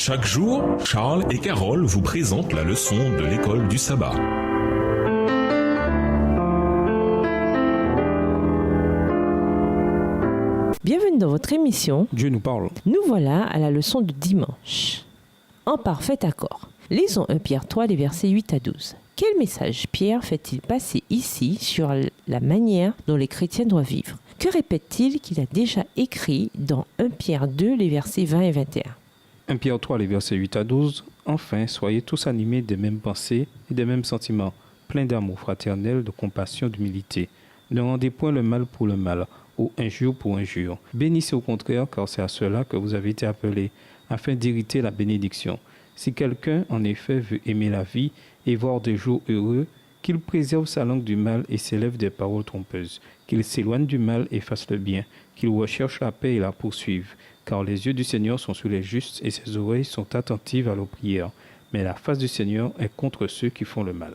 Chaque jour, Charles et Carole vous présentent la leçon de l'école du sabbat. Bienvenue dans votre émission Dieu nous parle. Nous voilà à la leçon de dimanche. En parfait accord. Lisons 1 Pierre 3, les versets 8 à 12. Quel message Pierre fait-il passer ici sur la manière dont les chrétiens doivent vivre? Que répète-t-il qu'il a déjà écrit dans 1 Pierre 2, les versets 20 et 21? 1 Pierre 3, les versets 8 à 12. Enfin, soyez tous animés des mêmes pensées et des mêmes sentiments, pleins d'amour fraternel, de compassion, d'humilité. Ne rendez point le mal pour le mal, ou injure pour injure. Bénissez au contraire, car c'est à cela que vous avez été appelés, afin d'hériter la bénédiction. Si quelqu'un, en effet, veut aimer la vie et voir des jours heureux, qu'il préserve sa langue du mal et s'élève des paroles trompeuses, qu'il s'éloigne du mal et fasse le bien, qu'il recherche la paix et la poursuive. Car les yeux du Seigneur sont sur les justes et ses oreilles sont attentives à leurs prières. Mais la face du Seigneur est contre ceux qui font le mal.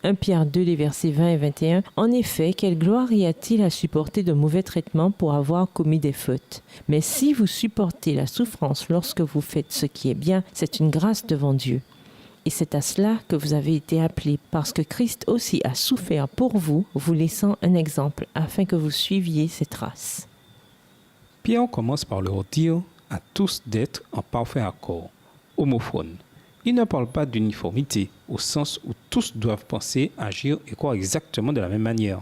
1 Pierre 2, les versets 20 et 21. En effet, quelle gloire y a-t-il à supporter de mauvais traitements pour avoir commis des fautes? Mais si vous supportez la souffrance lorsque vous faites ce qui est bien, c'est une grâce devant Dieu. Et c'est à cela que vous avez été appelés, parce que Christ aussi a souffert pour vous, vous laissant un exemple, afin que vous suiviez ses traces. Pierre commence par leur dire à tous d'être en parfait accord, homophone. Il ne parle pas d'uniformité, au sens où tous doivent penser, agir et croire exactement de la même manière.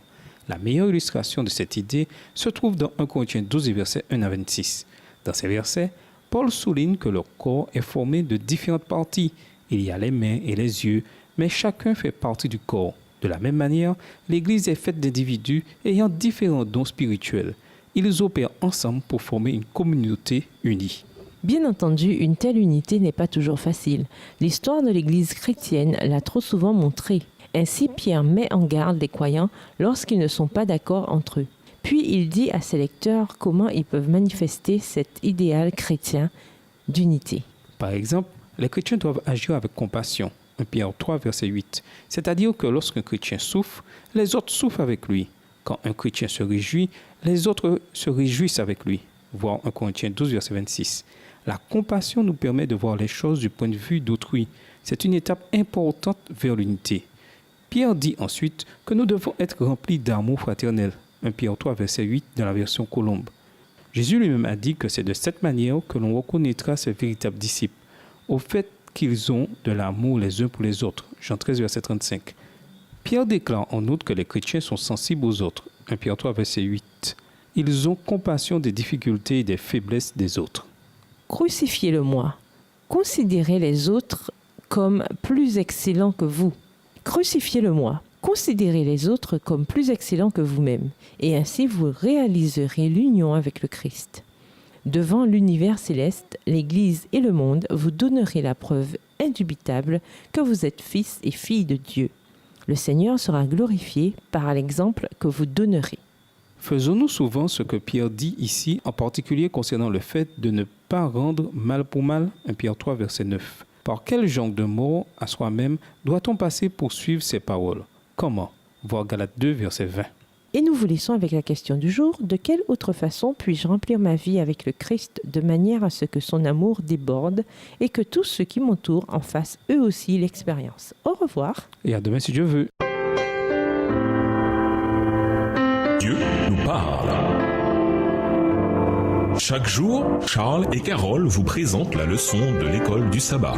La meilleure illustration de cette idée se trouve dans 1 Corinthiens 12, versets 1 à 26. Dans ces versets, Paul souligne que leur corps est formé de différentes parties. Il y a les mains et les yeux, mais chacun fait partie du corps. De la même manière, l'Église est faite d'individus ayant différents dons spirituels. Ils opèrent ensemble pour former une communauté unie. Bien entendu, une telle unité n'est pas toujours facile. L'histoire de l'Église chrétienne l'a trop souvent montré. Ainsi, Pierre met en garde les croyants lorsqu'ils ne sont pas d'accord entre eux. Puis il dit à ses lecteurs comment ils peuvent manifester cet idéal chrétien d'unité. Par exemple, les chrétiens doivent agir avec compassion. 1 Pierre 3, verset 8. C'est-à-dire que lorsqu'un chrétien souffre, les autres souffrent avec lui. Quand un chrétien se réjouit, les autres se réjouissent avec lui. Voir 1 Corinthiens 12, verset 26. La compassion nous permet de voir les choses du point de vue d'autrui. C'est une étape importante vers l'unité. Pierre dit ensuite que nous devons être remplis d'amour fraternel. 1 Pierre 3, verset 8 dans la version Colombe. Jésus lui-même a dit que c'est de cette manière que l'on reconnaîtra ses véritables disciples, au fait qu'ils ont de l'amour les uns pour les autres. Jean 13, verset 35. Pierre déclare en outre que les chrétiens sont sensibles aux autres. 1 Pierre 3, verset 8. Ils ont compassion des difficultés et des faiblesses des autres. Crucifiez-le-moi. Considérez les autres comme plus excellents que vous. Crucifiez-le-moi. Considérez les autres comme plus excellents que vous-même. Et ainsi vous réaliserez l'union avec le Christ. Devant l'univers céleste, l'Église et le monde, vous donnerez la preuve indubitable que vous êtes fils et filles de Dieu. Le Seigneur sera glorifié par l'exemple que vous donnerez. Faisons-nous souvent ce que Pierre dit ici, en particulier concernant le fait de ne pas rendre mal pour mal? 1 Pierre 3, verset 9. Par quel genre de mort à soi-même doit-on passer pour suivre ces paroles? Comment? Voir Galates 2, verset 20. Et nous vous laissons avec la question du jour. De quelle autre façon puis-je remplir ma vie avec le Christ de manière à ce que son amour déborde et que tous ceux qui m'entourent en fassent eux aussi l'expérience? Au revoir. Et à demain si Dieu veut. Dieu nous parle. Chaque jour, Charles et Carole vous présentent la leçon de l'école du sabbat.